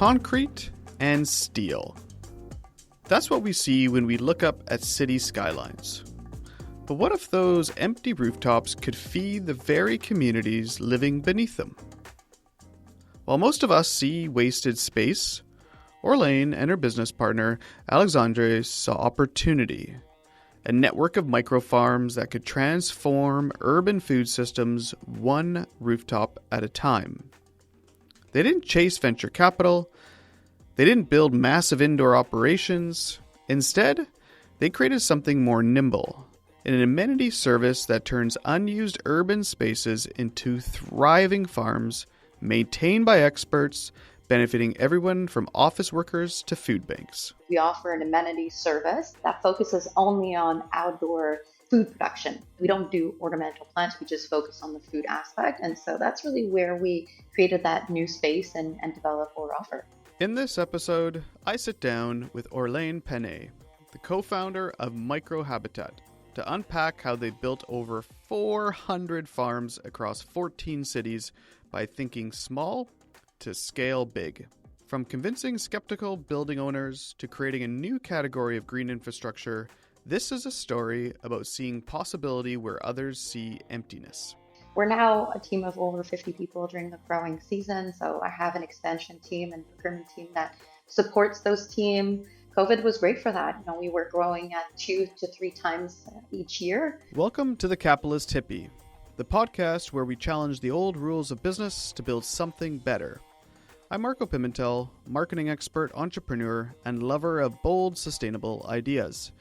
concrete and steel. That's what we see when we look up at city skylines. But what if those empty rooftops could feed the very communities living beneath them? While most of us see wasted space, Orlane and her business partner, Alexandre, saw opportunity. A network of micro-farms that could transform urban food systems one rooftop at a time. They didn't chase venture capital. They didn't build massive indoor operations. Instead, they created something more nimble, an amenity service that turns unused urban spaces into thriving farms maintained by experts, benefiting everyone from office workers to food banks. We offer an amenity service that focuses only on outdoor food production. We don't do ornamental plants, we just focus on the food aspect. And so that's really where we created that new space and develop our offer. In this episode, I sit down with Orlane Panet, the co-founder of MicroHabitat, to unpack how they built over 400 farms across 14 cities by thinking small to scale big. From convincing skeptical building owners to creating a new category of green infrastructure, this is a story about seeing possibility where others see emptiness. We're now a team of over 50 people during the growing season. So I have an expansion team and procurement team that supports those teams. COVID was great for that. We were growing at 2 to 3 times each year. Welcome to The Capitalist Hippie, the podcast where we challenge the old rules of business to build something better. I'm Marco Pimentel, marketing expert, entrepreneur, and lover of bold, sustainable ideas.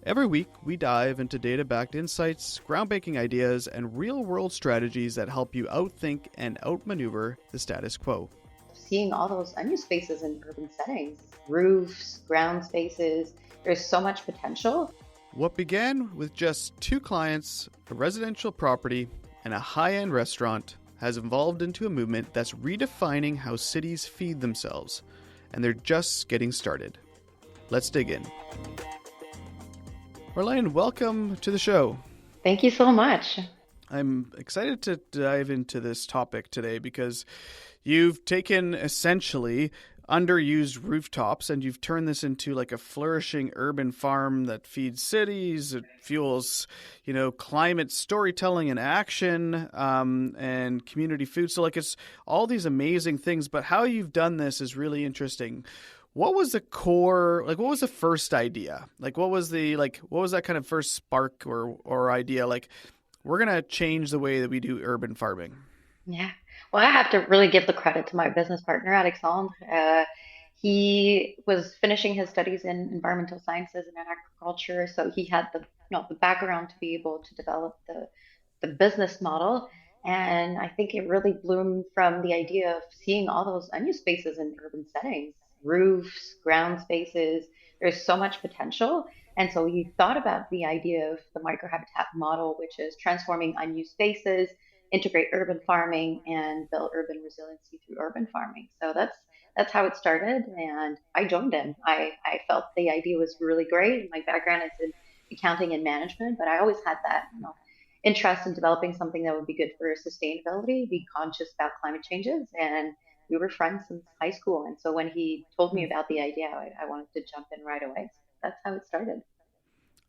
Every week, we dive into data-backed insights, groundbreaking ideas, and real-world strategies that help you outthink and outmaneuver the status quo. Seeing all those unused spaces in urban settings, roofs, ground spaces, there's so much potential. What began with just 2 clients, a residential property, and a high-end restaurant has evolved into a movement that's redefining how cities feed themselves, and they're just getting started. Let's dig in. Orlane, welcome to the show. Thank you so much. I'm excited to dive into this topic today because you've taken essentially underused rooftops and you've turned this into like a flourishing urban farm that feeds cities. It fuels, climate storytelling and action, and community food. So it's all these amazing things, but how you've done this is really interesting. What was the core, what was the first idea? What was that kind of first spark or idea? We're going to change the way that we do urban farming. Yeah. Well, I have to really give the credit to my business partner, Alexandre. He was finishing his studies in environmental sciences and agriculture, so he had the background to be able to develop the business model. And I think it really bloomed from the idea of seeing all those unused spaces in urban settings, roofs, ground spaces. There's so much potential. And so he thought about the idea of the microhabitat model, which is transforming unused spaces, integrate urban farming, and build urban resiliency through urban farming. So that's how it started. And I joined him. I felt the idea was really great. My background is in accounting and management, but I always had that interest in developing something that would be good for sustainability, be conscious about climate changes. And we were friends since high school. And so when he told me about the idea, I wanted to jump in right away. So that's how it started.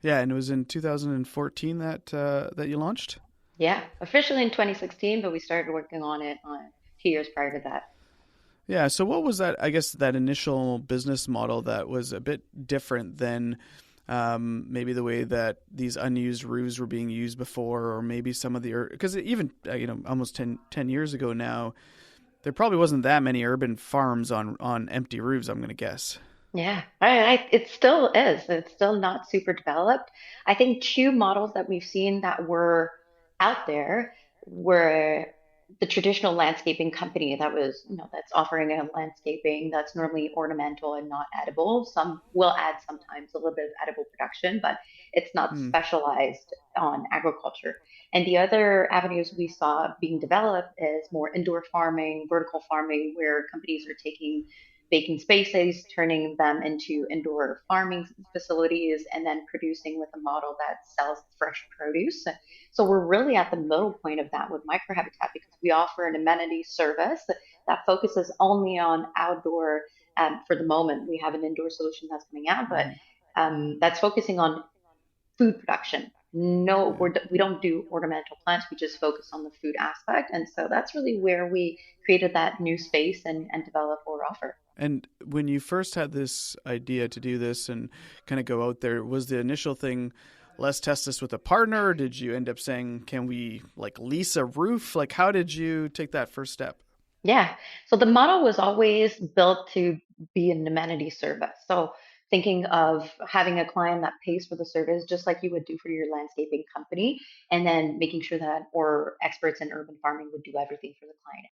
Yeah, and it was in 2014 that you launched? Yeah, officially in 2016, but we started working on it 2 years prior to that. Yeah, so what was that, I guess, that initial business model that was a bit different than maybe the way that these unused roofs were being used before, or maybe some of the, because even, almost 10 years ago now, there probably wasn't that many urban farms on empty roofs, I'm going to guess. Yeah, it still is. It's still not super developed. I think 2 models that we've seen that were out there were the traditional landscaping company that was, that's offering a landscaping that's normally ornamental and not edible. Some will add sometimes a little bit of edible production, but it's not specialized on agriculture. And the other avenues we saw being developed is more indoor farming, vertical farming, where companies are taking vacant spaces, turning them into indoor farming facilities, and then producing with a model that sells fresh produce. So we're really at the middle point of that with MicroHabitat because we offer an amenity service that focuses only on outdoor For the moment, we have an indoor solution that's coming out, but Hmm. that's focusing on food production. No, Yeah. we don't do ornamental plants. We just focus on the food aspect. And so that's really where we created that new space and develop our offer. And when you first had this idea to do this and kind of go out there, was the initial thing, let's test this with a partner? Or did you end up saying, can we like lease a roof? Like, how did you take that first step? Yeah. So the model was always built to be an amenity service. So thinking of having a client that pays for the service just like you would do for your landscaping company, and then making sure that or experts in urban farming would do everything for the client.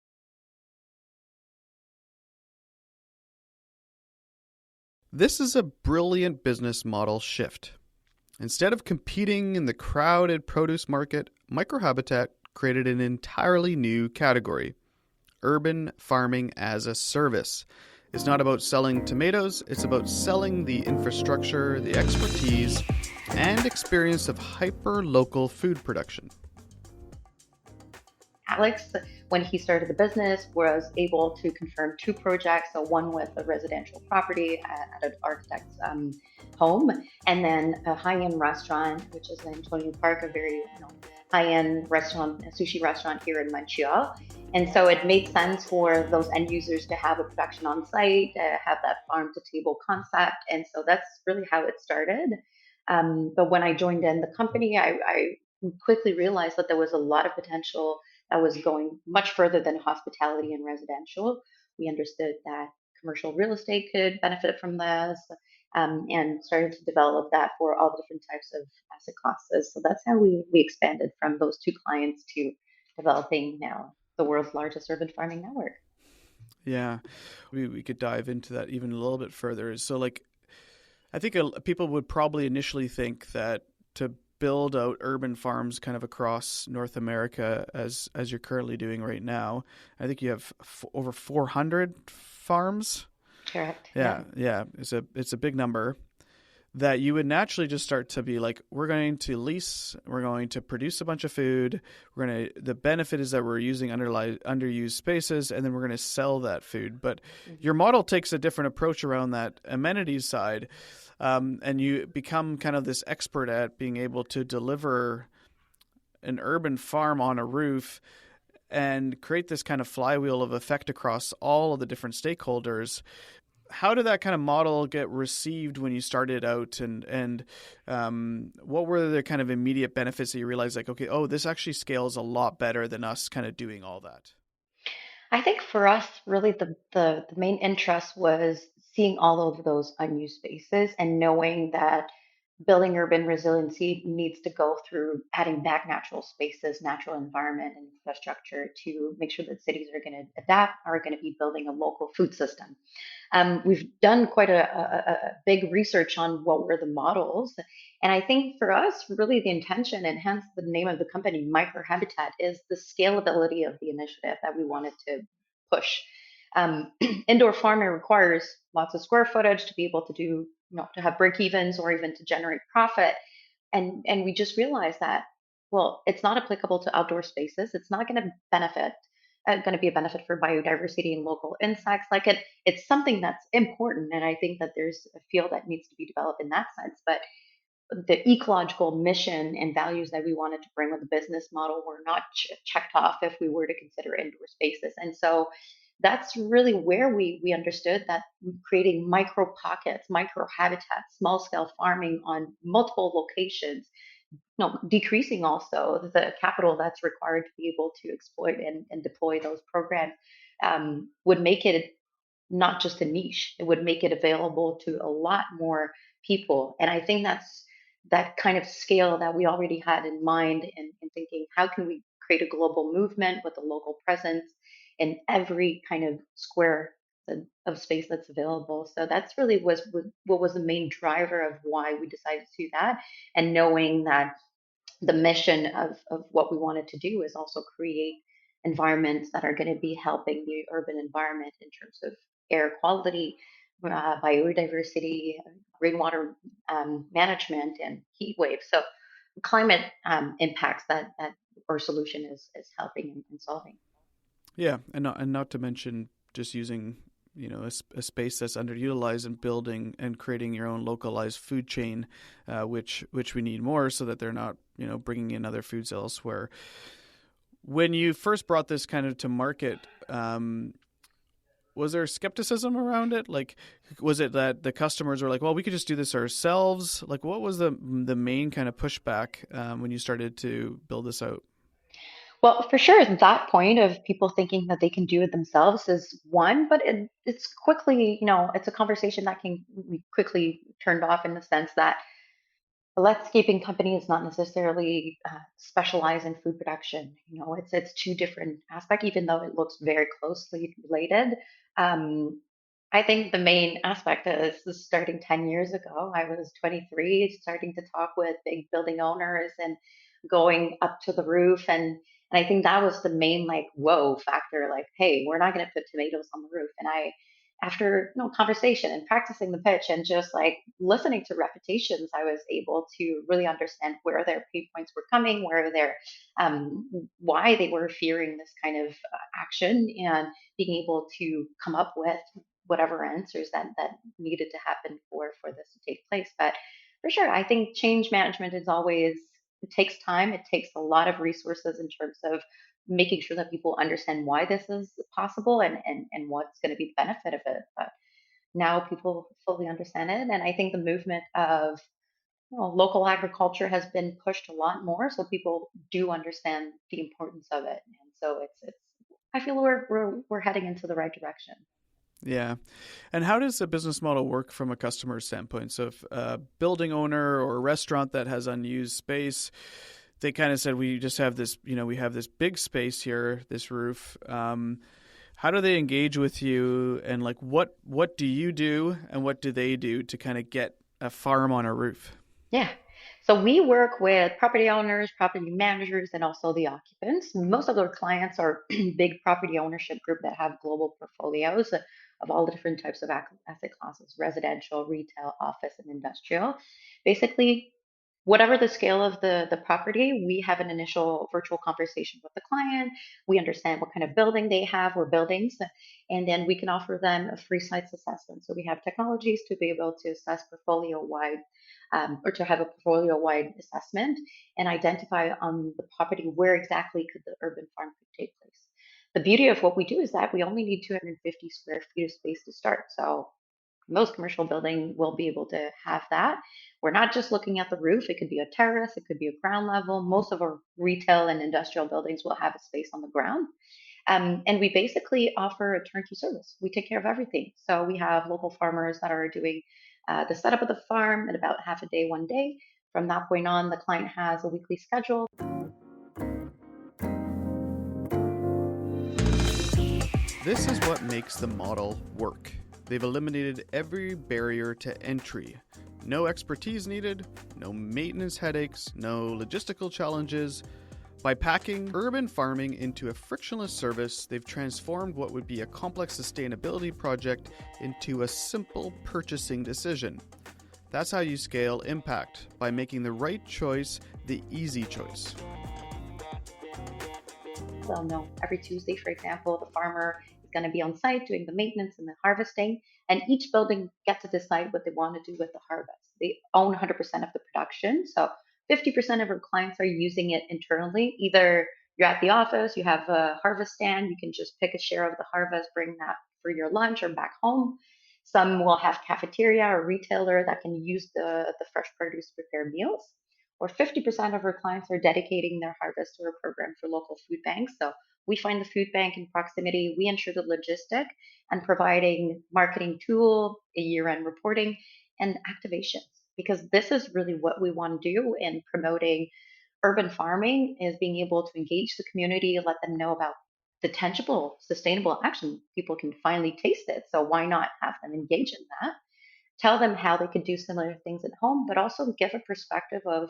This is a brilliant business model shift. Instead of competing in the crowded produce market, MicroHabitat created an entirely new category: urban farming as a service. It's not about selling tomatoes, it's about selling the infrastructure, the expertise, and experience of hyper local food production. Alex, when he started the business, was able to confirm two projects. So one with a residential property at an architect's home, and then a high-end restaurant, which is in Antonio Park, a very high-end restaurant, a sushi restaurant here in Montreal. And so it made sense for those end users to have a production on site, have that farm to table concept. And so that's really how it started. But when I joined in the company, I quickly realized that there was a lot of potential that was going much further than hospitality and residential. We understood that commercial real estate could benefit from this, and started to develop that for all the different types of asset classes. So that's how we expanded from those two clients to developing now the world's largest urban farming network. Yeah, we could dive into that even a little bit further. So, like, I think people would probably initially think that to build out urban farms kind of across North America as you're currently doing right now, I think you have over 400 farms. Correct. Yeah. Yeah, yeah, it's a big number that you would naturally just start to be like, we're going to lease, we're going to produce a bunch of food, the benefit is that we're using underused spaces, and then we're going to sell that food. But Mhm. your model takes a different approach around that amenities side, and you become kind of this expert at being able to deliver an urban farm on a roof and create this kind of flywheel of effect across all of the different stakeholders. How did that kind of model get received when you started out, and what were the kind of immediate benefits that you realized, like, okay, oh, this actually scales a lot better than us kind of doing all that? I think for us, really the main interest was seeing all of those unused spaces and knowing that building urban resiliency needs to go through adding back natural spaces, natural environment, and infrastructure to make sure that cities are going to adapt, are going to be building a local food system. We've done quite a big research on what were the models. And I think for us, really the intention, and hence the name of the company, MicroHabitat, is the scalability of the initiative that we wanted to push. Indoor farming requires lots of square footage to be able to do, to have break evens or even to generate profit. And we just realized that, well, it's not applicable to outdoor spaces. It's not going to benefit, going to be a benefit for biodiversity and local insects. Like it's something that's important. And I think that there's a field that needs to be developed in that sense. But the ecological mission and values that we wanted to bring with the business model were not checked off if we were to consider indoor spaces. And so that's really where we understood that creating micro pockets, micro habitats, small scale farming on multiple locations, no, decreasing also the capital that's required to be able to exploit and deploy those programs, would make it not just a niche. It would make it available to a lot more people. And I think that's that kind of scale that we already had in mind in thinking, how can we create a global movement with a local presence in every kind of square of space that's available. So that's really was what was the main driver of why we decided to do that. And knowing that the mission of what we wanted to do is also create environments that are going to be helping the urban environment in terms of air quality, biodiversity, rainwater management, and heat waves. So climate impacts that our solution is helping and solving. Yeah, and not to mention just using a space that's underutilized and building and creating your own localized food chain, which we need more so that they're not bringing in other foods elsewhere. When you first brought this kind of to market, was there skepticism around it? Like, was it that the customers were like, "Well, we could just do this ourselves"? Like, what was the main kind of pushback when you started to build this out? Well, for sure, that point of people thinking that they can do it themselves is one, but it's quickly, it's a conversation that can be quickly turned off in the sense that a landscaping company is not necessarily specialized in food production. It's two different aspects, even though it looks very closely related. Um, I think the main aspect is starting 10 years ago. I was 23, starting to talk with big building owners and going up to the roof. And I think that was the main like whoa factor, like, hey, we're not going to put tomatoes on the roof. And after conversation and practicing the pitch and just like listening to repetitions, I was able to really understand where their pain points were coming, where their why they were fearing this kind of action, and being able to come up with whatever answers that needed to happen for this to take place. But for sure, I think change management is always, it takes time, it takes a lot of resources in terms of making sure that people understand why this is possible and what's going to be the benefit of it. But now people fully understand it, and I think the movement of local agriculture has been pushed a lot more, so people do understand the importance of it, and so it's. I feel we're heading into the right direction. Yeah. And how does a business model work from a customer standpoint? So if a building owner or a restaurant that has unused space, they kind of said, we just have this, we have this big space here, this roof. How do they engage with you, and like what do you do and what do they do to kind of get a farm on a roof? Yeah. So we work with property owners, property managers, and also the occupants. Most of our clients are big property ownership group that have global portfolios of all the different types of asset classes, residential, retail, office, and industrial. Basically, whatever the scale of the property, we have an initial virtual conversation with the client. We understand what kind of building they have or buildings, and then we can offer them a free sites assessment. So we have technologies to be able to assess portfolio wide, or to have a portfolio wide assessment and identify on the property where exactly could the urban farm could take place. The beauty of what we do is that we only need 250 square feet of space to start. So most commercial building will be able to have that. We're not just looking at the roof. It could be a terrace. It could be a ground level. Most of our retail and industrial buildings will have a space on the ground. And we basically offer a turnkey service. We take care of everything. So we have local farmers that are doing the setup of the farm in about half a day, one day. From that point on, the client has a weekly schedule. This is what makes the model work. They've eliminated every barrier to entry. No expertise needed, no maintenance headaches, no logistical challenges. By packing urban farming into a frictionless service, they've transformed what would be a complex sustainability project into a simple purchasing decision. That's how you scale impact, by making the right choice the easy choice. They'll know every Tuesday, for example, the farmer is going to be on site doing the maintenance and the harvesting, and each building gets to decide what they want to do with the harvest. They own 100% of the production, so 50% of our clients are using it internally. Either you're at the office, you have a harvest stand, you can just pick a share of the harvest, bring that for your lunch or back home. Some will have cafeteria or retailer that can use the fresh produce to prepare meals, or 50% of our clients are dedicating their harvest to a program for local food banks. So we find the food bank in proximity, we ensure the logistic and providing marketing tool, a year-end reporting, and activations. Because this is really what we want to do in promoting urban farming, is being able to engage the community, let them know about the tangible, sustainable action. People can finally taste it. So why not have them engage in that? Tell them how they could do similar things at home, but also give a perspective of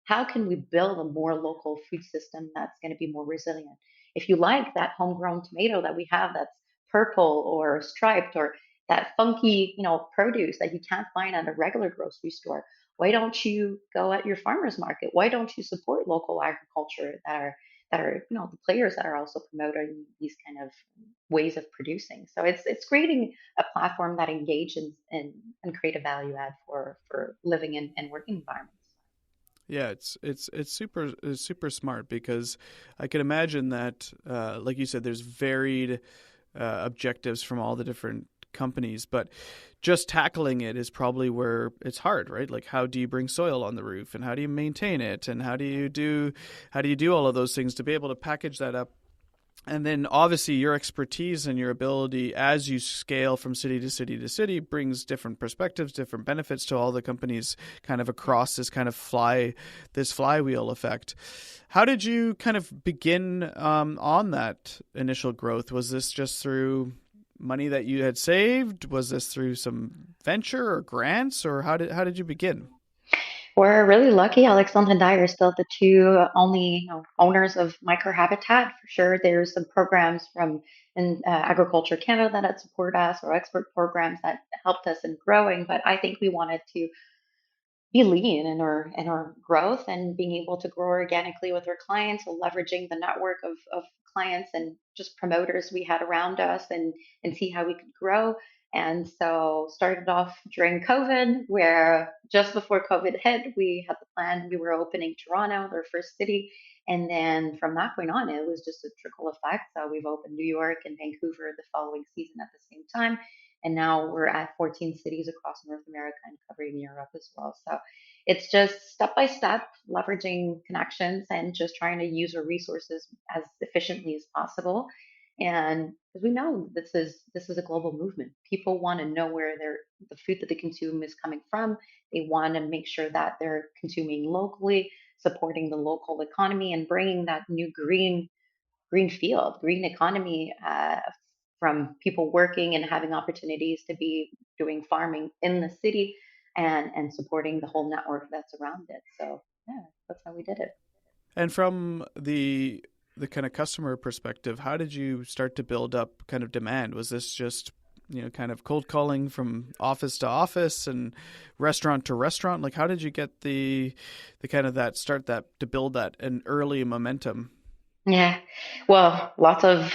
how can we build a more local food system that's going to be more resilient. If you like that homegrown tomato that we have that's purple or striped, or that funky, produce that you can't find at a regular grocery store, why don't you go at your farmers market? Why don't you support local agriculture that are that are, the players that are also promoting these kind of ways of producing. So it's creating a platform that engages and create a value add for living and working environments. Yeah, it's super smart because I can imagine that, like you said, there's varied objectives from all the different companies, but just tackling it is probably where it's hard, right? Like, how do you bring soil on the roof, and how do you maintain it, and how do you do all of those things to be able to package that up. And then obviously your expertise and your ability as you scale from city to city to city brings different perspectives, different benefits to all the companies kind of across this kind of this flywheel effect. How did you kind of begin on that initial growth? Was this just through money that you had saved? Was this through some venture or grants, or how did you begin? We're really lucky. Alexandre and I are still the two only, owners of MicroHabitat. For sure, there's some programs from in Agriculture Canada that support us, or expert programs that helped us in growing. But I think we wanted to be lean in our growth and being able to grow organically with our clients, so leveraging the network of clients and just promoters we had around us, and see how we could grow. And so started off during COVID, where just before COVID hit, we had the plan. We were opening Toronto, their first city. And then from that point on, it was just a trickle effect. So we've opened New York and Vancouver the following season at the same time. And now we're at 14 cities across North America and covering Europe as well. So it's just step by step, leveraging connections and just trying to use our resources as efficiently as possible. And because we know this is a global movement, people want to know where the food that they consume is coming from. They want to make sure that they're consuming locally, supporting the local economy, and bringing that new green field, green economy, from people working and having opportunities to be doing farming in the city, and supporting the whole network that's around it. So yeah, that's how we did it. And from the kind of customer perspective, how did you start to build up kind of demand? Was this just kind of cold calling from office to office and restaurant to restaurant? Like, how did you get the kind of that start that to build that an early momentum? Yeah, well, lots of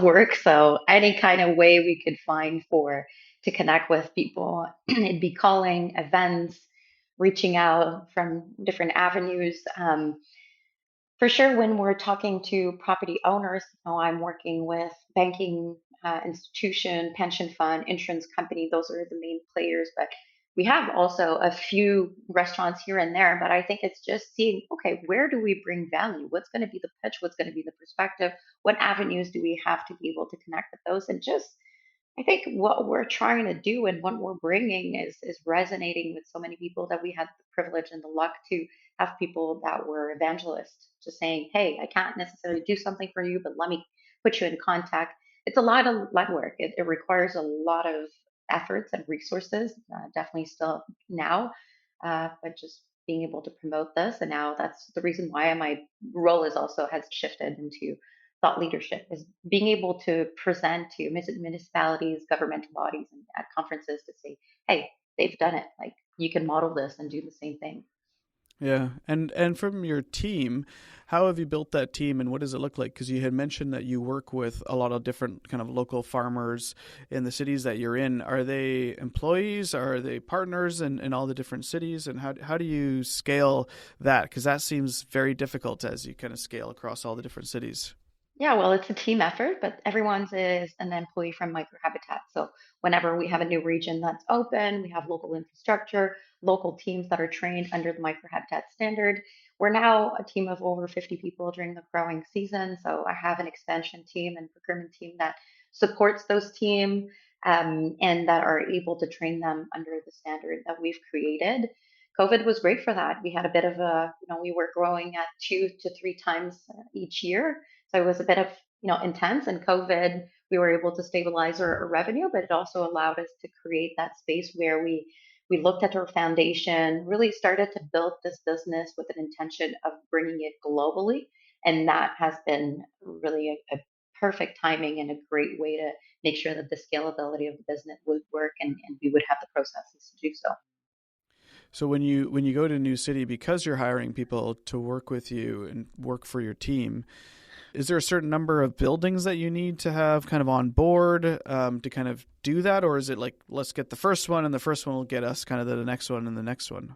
work. So any kind of way we could find for to connect with people, it'd be calling, events, reaching out from different avenues. For sure, when we're talking to property owners, I'm working with banking institution, pension fund, insurance company. Those are the main players, but we have also a few restaurants here and there. But I think it's just seeing, okay, where do we bring value? What's going to be the pitch? What's going to be the perspective? What avenues do we have to be able to connect with those? And just I think what we're trying to do and what we're bringing is resonating with so many people, that we had the privilege and the luck to have people that were evangelists, just saying, "Hey, I can't necessarily do something for you, but let me put you in contact." It's a lot of legwork. It requires a lot of efforts and resources, definitely still now, but just being able to promote this, and now that's the reason why my role is also has shifted into thought leadership, is being able to present to municipalities, governmental bodies, and at conferences to say, hey, they've done it. Like, you can model this and do the same thing. Yeah, and from your team, how have you built that team, and what does it look like? Because you had mentioned that you work with a lot of different kind of local farmers in the cities that you're in. Are they employees? Are they partners in all the different cities? And how do you scale that? Because that seems very difficult as you kind of scale across all the different cities. Yeah, well, it's a team effort, but everyone's is an employee from MicroHabitat. So whenever we have a new region that's open, we have local infrastructure, local teams that are trained under the MicroHabitat standard. We're now a team of over 50 people during the growing season. So I have an expansion team and procurement team that supports those teams, and that are able to train them under the standard that we've created. COVID was great for that. We had a bit of we were growing at 2 to 3 times each year, so it was a bit of, intense. And COVID, we were able to stabilize our revenue, but it also allowed us to create that space where we looked at our foundation, really started to build this business with an intention of bringing it globally. And that has been really a perfect timing and a great way to make sure that the scalability of the business would work, and we would have the processes to do so. So when you go to a new city, because you're hiring people to work with you and work for your team, is there a certain number of buildings that you need to have kind of on board to kind of do that? Or is it like, let's get the first one and the first one will get us kind of the next one and the next one?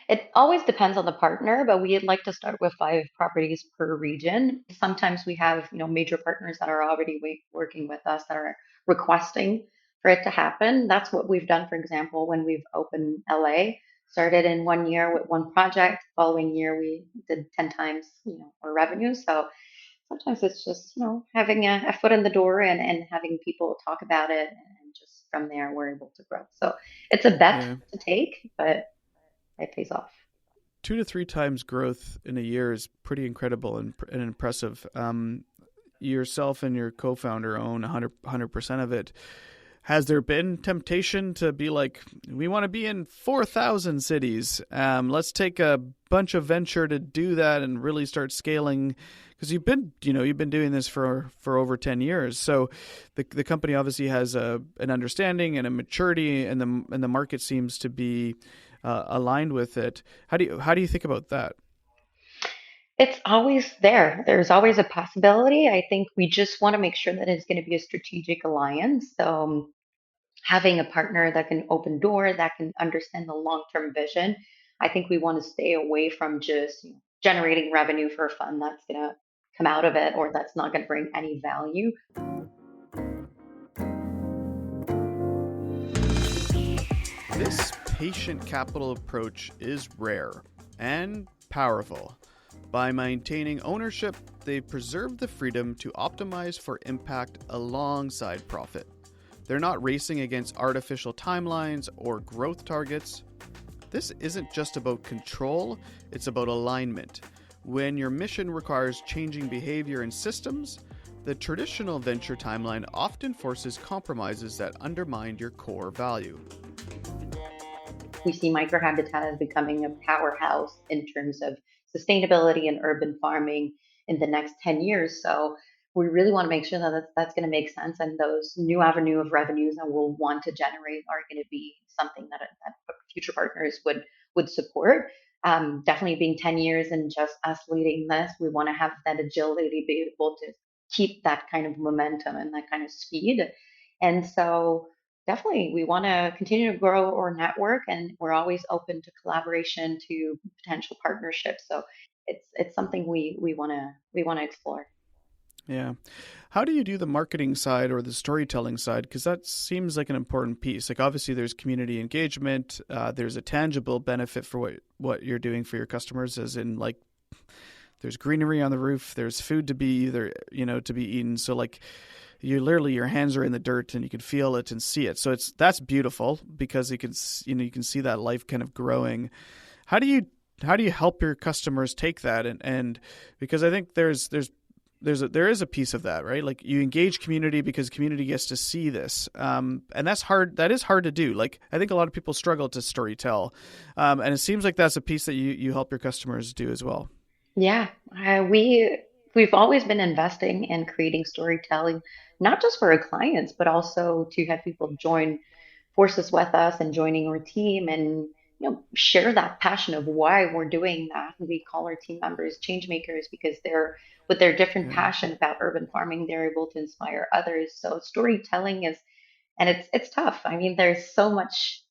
It always depends on the partner, but we'd like to start with 5 properties per region. Sometimes we have, major partners that are already working with us that are requesting for it to happen. That's what we've done, for example, when we've opened LA. Started in one year with one project. Following year, we did 10 times, our revenue. So sometimes it's just, having a foot in the door and having people talk about it. And just from there, we're able to grow. So it's a bet Yeah. to take, but it pays off. 2 to 3 times growth in a year is pretty incredible and impressive. Yourself and your co-founder own 100% of it. Has there been temptation to be like, we want to be in 4,000 cities? Let's take a bunch of venture to do that and really start scaling, because you've been doing this for over 10 years. So the company obviously has an understanding and a maturity, and the market seems to be aligned with it. How do you think about that? It's always there. There's always a possibility. I think we just want to make sure that it's going to be a strategic alliance. So having a partner that can open door, that can understand the long-term vision. I think we want to stay away from just generating revenue for fun that's going to come out of it or that's not going to bring any value. This patient capital approach is rare and powerful. By maintaining ownership, they preserve the freedom to optimize for impact alongside profit. They're not racing against artificial timelines or growth targets. This isn't just about control, it's about alignment. When your mission requires changing behavior and systems, the traditional venture timeline often forces compromises that undermine your core value. We see microhabitat as becoming a powerhouse in terms of sustainability and urban farming in the next 10 years. So we really want to make sure that that's going to make sense, and those new avenue of revenues that we'll want to generate are going to be something that future partners would support. Definitely being 10 years and just us leading this, we want to have that agility, be able to keep that kind of momentum and that kind of speed. And so definitely, we want to continue to grow our network, and we're always open to collaboration, to potential partnerships. So it's something we want to explore. Yeah. How do you do the marketing side or the storytelling side? Because that seems like an important piece. Like, obviously, there's community engagement. There's a tangible benefit for what you're doing for your customers, as in, like, there's greenery on the roof. There's food to be to be eaten. So, like, your hands are in the dirt and you can feel it and see it. So that's beautiful, because you can see that life kind of growing. How do you help your customers take that and because I think there is a piece of that, right? Like, you engage community because community gets to see this, and that's hard. That is hard to do. Like, I think a lot of people struggle to storytell, and it seems like that's a piece that you help your customers do as well. Yeah, we've always been investing in creating storytelling, not just for our clients, but also to have people join forces with us and joining our team, and share that passion of why we're doing that. We call our team members change makers because they're with their different Yeah. passion about urban farming, they're able to inspire others. So storytelling is, and it's tough. I mean, there's so much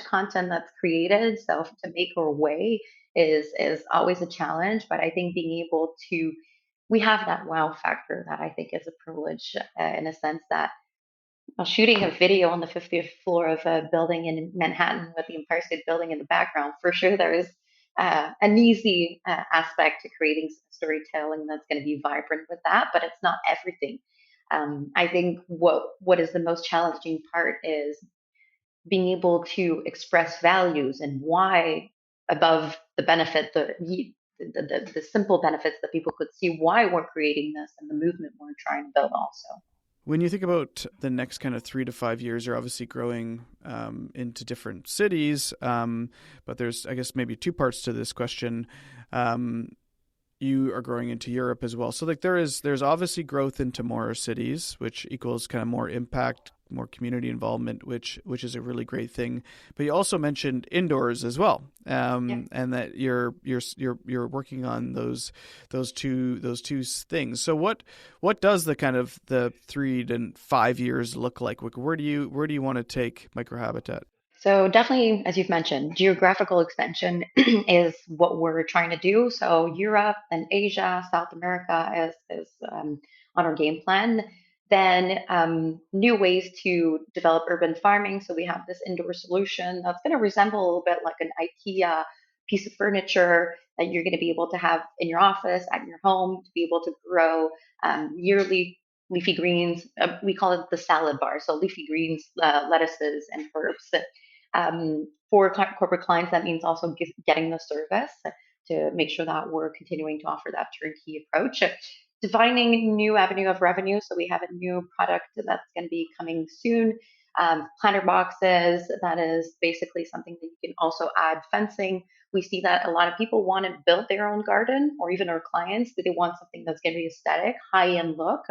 content that's created. So to make our way is always a challenge. But I think being able to, we have that wow factor that I think is a privilege, in a sense that shooting a video on the 50th floor of a building in Manhattan with the Empire State Building in the background, for sure there is an easy aspect to creating storytelling that's going to be vibrant with that, but it's not everything. I think what is the most challenging part is being able to express values and why, above the benefit, the simple benefits that people could see, why we're creating this and the movement we're trying to build also. When you think about the next kind of 3 to 5 years, you're obviously growing into different cities, but there's, I guess, maybe two parts to this question. you are growing into Europe as well. So like there's obviously growth into more cities, which equals kind of more impact, more community involvement, which is a really great thing. But you also mentioned indoors as well, Yeah. and that you're working on those two things. So what does the kind of the 3 to 5 years look like? Where do you want to take microhabitat? So definitely, as you've mentioned, geographical expansion is what we're trying to do. So Europe and Asia, South America is on our game plan. Then new ways to develop urban farming. So we have this indoor solution that's going to resemble a little bit like an IKEA piece of furniture that you're going to be able to have in your office, at your home, to be able to grow yearly leafy greens. We call it the salad bar. So leafy greens, lettuces, and herbs for corporate clients, that means also getting the service to make sure that we're continuing to offer that turnkey approach. Defining new avenue of revenue. So we have a new product that's going to be coming soon. Planter boxes. That is basically something that you can also add fencing. We see that a lot of people want to build their own garden, or even our clients, that they want something that's going to be aesthetic, high end look.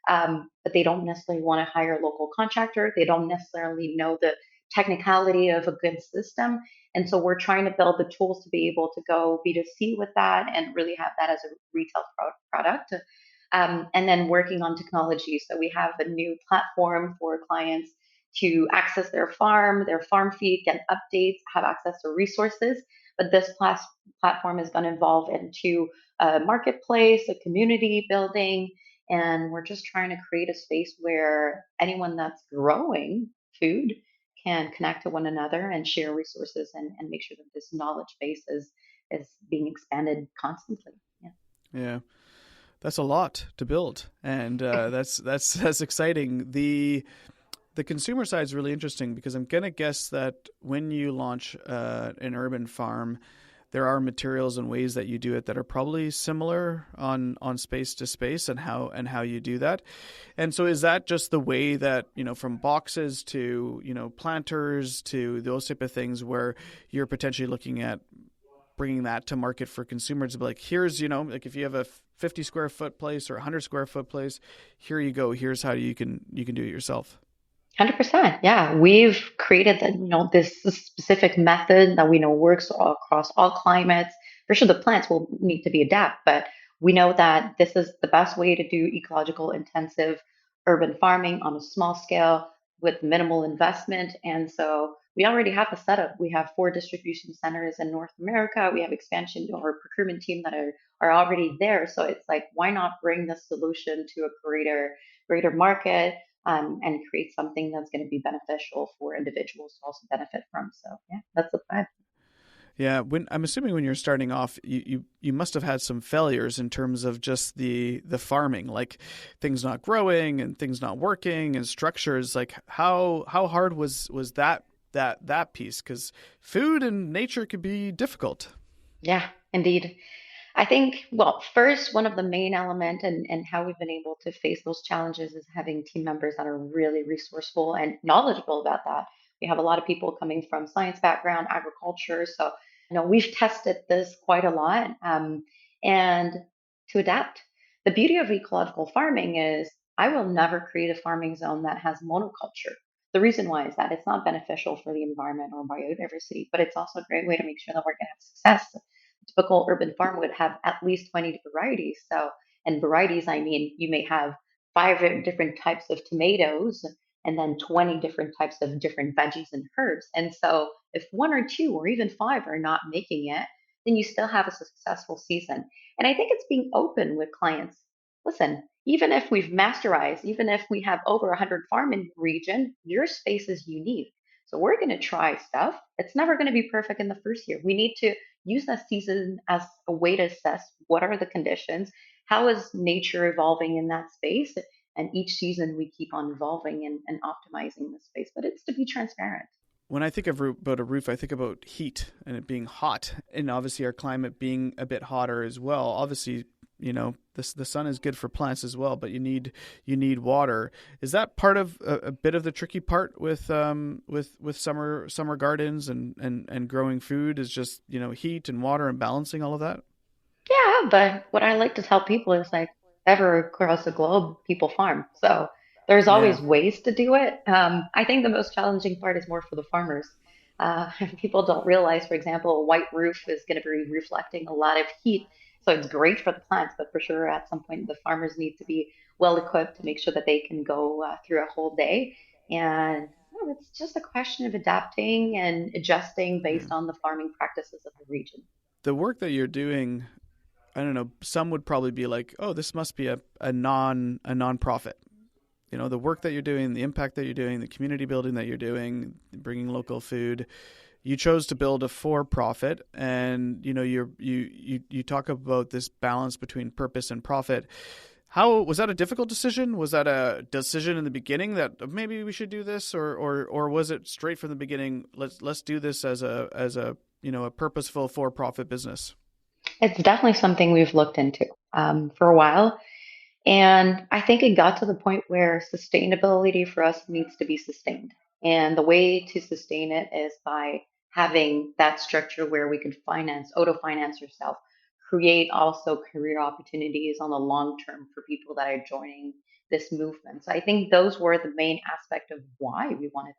But they don't necessarily want to hire a local contractor. They don't necessarily know the technicality of a good system. And so we're trying to build the tools to be able to go B2C with that and really have that as a retail product. And then working on technology. So we have a new platform for clients to access their farm feed, get updates, have access to resources. But this platform is going to evolve into a marketplace, a community building, and we're just trying to create a space where anyone that's growing food can connect to one another and share resources and make sure that this knowledge base is being expanded constantly. Yeah. Yeah. That's a lot to build, and that's exciting. The consumer side is really interesting because I'm gonna guess that when you launch an urban farm, there are materials and ways that you do it that are probably similar on space to space and how you do that. And so is that just the way that, from boxes to, planters to those type of things where you're potentially looking at bringing that to market for consumers to be like, here's, like if you have a 50 square foot place or a 100 square foot place, here you go. Here's how you can do it yourself. 100%. Yeah, we've created this specific method that we know works across all climates. For sure, the plants will need to be adapt, but we know that this is the best way to do ecological intensive urban farming on a small scale with minimal investment. And so we already have the setup. We have 4 distribution centers in North America. We have expansion to our procurement team that are already there. So it's like, why not bring this solution to a greater market? And create something that's going to be beneficial for individuals to also benefit from. So yeah, that's the plan. Yeah, when I'm assuming when you're starting off, you must have had some failures in terms of just the farming, like things not growing and things not working and structures. Like how hard was that piece? Because food and nature could be difficult. Yeah, indeed. I think, well, first, one of the main element and how we've been able to face those challenges is having team members that are really resourceful and knowledgeable about that. We have a lot of people coming from science background, agriculture. So, we've tested this quite a lot and to adapt. The beauty of ecological farming is I will never create a farming zone that has monoculture. The reason why is that it's not beneficial for the environment or biodiversity, but it's also a great way to make sure that we're going to have success. Typical urban farm would have at least 20 varieties. So, and varieties, I mean, you may have 5 different types of tomatoes and then 20 different types of different veggies and herbs. And so, if 1 or 2 or even 5 are not making it, then you still have a successful season. And I think it's being open with clients. Listen, even if we've masterized, even if we have over 100 farm in the region, your space is unique. So we're going to try stuff. It's never going to be perfect in the first year. We need to use that season as a way to assess what are the conditions, how is nature evolving in that space, and each season we keep on evolving and optimizing the space. But it's to be transparent. When I think about a roof, I think about heat and it being hot, and obviously our climate being a bit hotter as well. Obviously, the sun is good for plants as well, but you need water. Is that part of a bit of the tricky part with summer gardens and growing food is just heat and water and balancing all of that? Yeah, but what I like to tell people is like ever across the globe, people farm. So there's Yeah. always ways to do it. I think the most challenging part is more for the farmers. People don't realize, for example, a white roof is going to be reflecting a lot of heat. So it's great for the plants, but for sure at some point the farmers need to be well equipped to make sure that they can go through a whole day. And it's just a question of adapting and adjusting Yeah. based on the farming practices of the region. The work that you're doing, I don't know, some would probably be like, oh, this must be a non-profit. You know, the work that you're doing, the impact that you're doing, the community building that you're doing, bringing local food. You chose to build a for-profit, and you know you talk about this balance between purpose and profit. How was that a difficult decision? Was that a decision in the beginning that maybe we should do this, or was it straight from the beginning? Let's do this as a a purposeful for-profit business. It's definitely something we've looked into for a while. And I think it got to the point where sustainability for us needs to be sustained. And the way to sustain it is by having that structure where we can auto finance yourself, create also career opportunities on the long term for people that are joining this movement. So I think those were the main aspect of why we wanted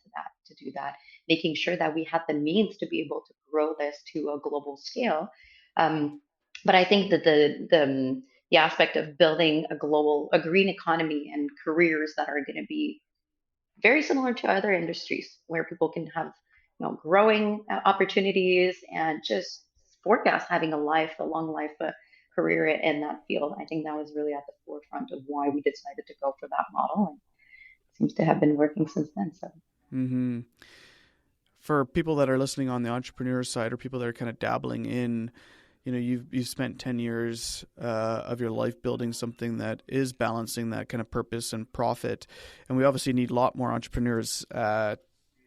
to do that, making sure that we had the means to be able to grow this to a global scale. Um, but I think that the aspect of building a green economy and careers that are going to be very similar to other industries where people can have, growing opportunities and just forecast having a long life, career in that field. I think that was really at the forefront of why we decided to go for that model, and it seems to have been working since then. So. Mm-hmm. For people that are listening on the entrepreneur side, or people that are kind of dabbling in, you've spent 10 years of your life building something that is balancing that kind of purpose and profit, and we obviously need a lot more entrepreneurs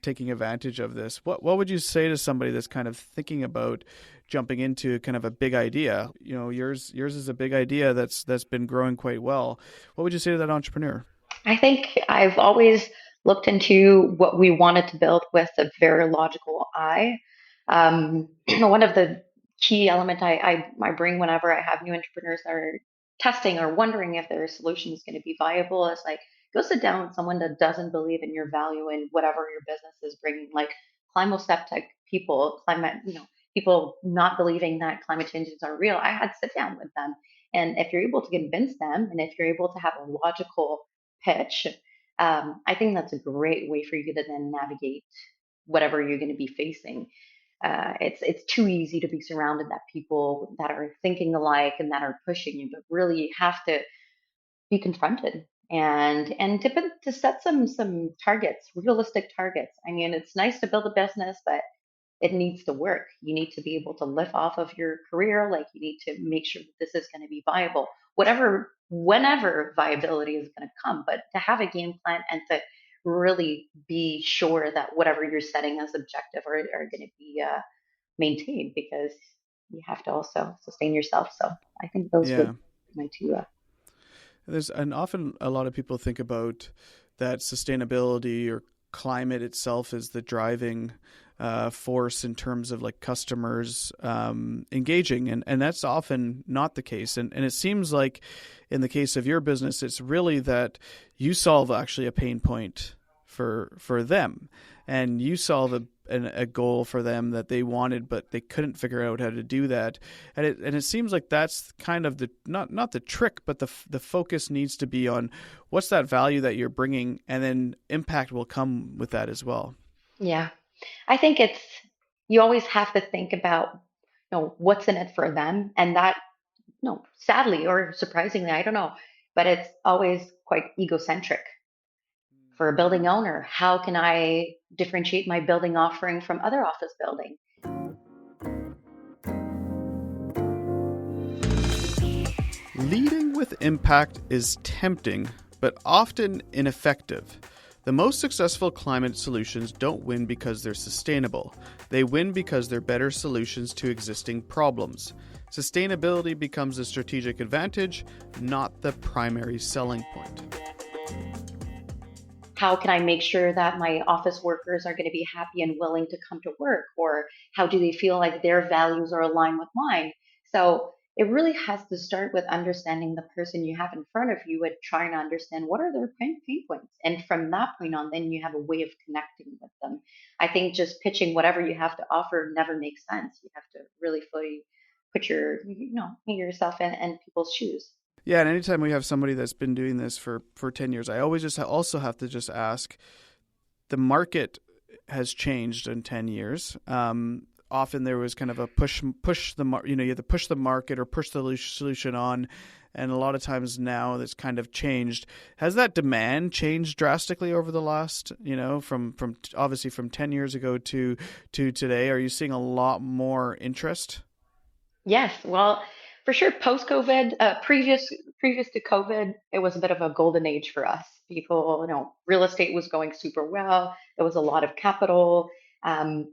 taking advantage of this. What would you say to somebody that's kind of thinking about jumping into kind of a big idea? Yours is a big idea that's been growing quite well. What would you say to that entrepreneur? I think I've always looked into what we wanted to build with a very logical eye. One of the key element I bring whenever I have new entrepreneurs that are testing or wondering if their solution is going to be viable is like, go sit down with someone that doesn't believe in your value and whatever your business is bringing, like climoseptic people, people not believing that climate changes are real. I had to sit down with them. And if you're able to convince them, and if you're able to have a logical pitch, I think that's a great way for you to then navigate whatever you're going to be facing. It's too easy to be surrounded by people that are thinking alike and that are pushing you, but really you have to be confronted and to set some targets, realistic targets. I mean, it's nice to build a business, but it needs to work. You need to be able to live off of your career. Like you need to make sure that this is going to be viable, whenever viability is going to come. But to have a game plan and to really be sure that whatever you're setting as objective are going to be maintained, because you have to also sustain yourself. So I think those would Yeah. be my two. And often a lot of people think about that sustainability or climate itself is the driving force in terms of like customers engaging, and that's often not the case. And it seems like in the case of your business, it's really that you solve actually a pain point for them, and you solve a goal for them that they wanted, but they couldn't figure out how to do that. And it seems like that's kind of the not the trick, but the focus needs to be on what's that value that you're bringing, and then impact will come with that as well. Yeah, I think you always have to think about what's in it for them, and that no, sadly or surprisingly, I don't know, but it's always quite egocentric for a building owner. How can I differentiate my building offering from other office building? Leading with impact is tempting, but often ineffective. The most successful climate solutions don't win because they're sustainable. They win because they're better solutions to existing problems. Sustainability becomes a strategic advantage, not the primary selling point. How can I make sure that my office workers are going to be happy and willing to come to work? Or how do they feel like their values are aligned with mine? So it really has to start with understanding the person you have in front of you and trying to understand what are their pain points. And from that point on, then you have a way of connecting with them. I think just pitching whatever you have to offer never makes sense. You have to really fully put yourself in people's shoes. Yeah, and anytime we have somebody that's been doing this for 10 years, I always just also have to just ask, the market has changed in 10 years. Often there was kind of a push you have to push the market or push the solution on, and a lot of times now that's kind of changed. Has that demand changed drastically over the last, from obviously from 10 years ago to today? Are you seeing a lot more interest? Yes, well, for sure. Post COVID, previous to COVID, it was a bit of a golden age for us. People, real estate was going super well. There was a lot of capital. Um,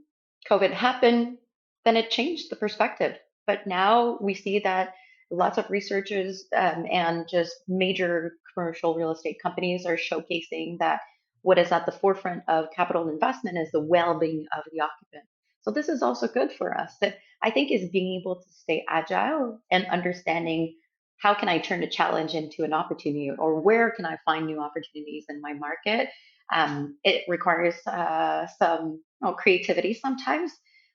COVID happened, then it changed the perspective. But now we see that lots of researchers and just major commercial real estate companies are showcasing that what is at the forefront of capital investment is the well-being of the occupant. So this is also good for us. I think is being able to stay agile and understanding how can I turn a challenge into an opportunity, or where can I find new opportunities in my market. It requires some creativity sometimes,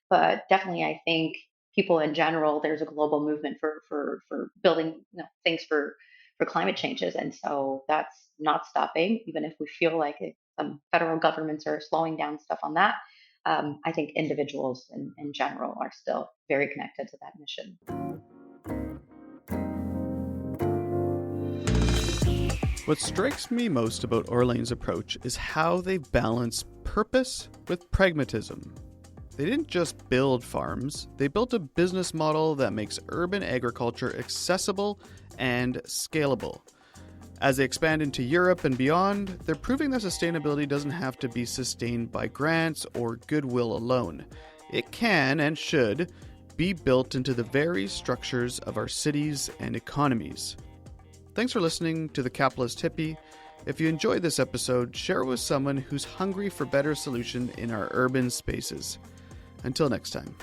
but definitely I think people in general, there's a global movement for building things for climate changes, and so that's not stopping, even if we feel like some federal governments are slowing down stuff on that. I think individuals in general are still very connected to that mission. What strikes me most about Orlane's approach is how they balance purpose with pragmatism. They didn't just build farms, they built a business model that makes urban agriculture accessible and scalable. As they expand into Europe and beyond, they're proving that sustainability doesn't have to be sustained by grants or goodwill alone. It can and should be built into the very structures of our cities and economies. Thanks for listening to The Capitalist Hippie. If you enjoyed this episode, share it with someone who's hungry for better solutions in our urban spaces. Until next time.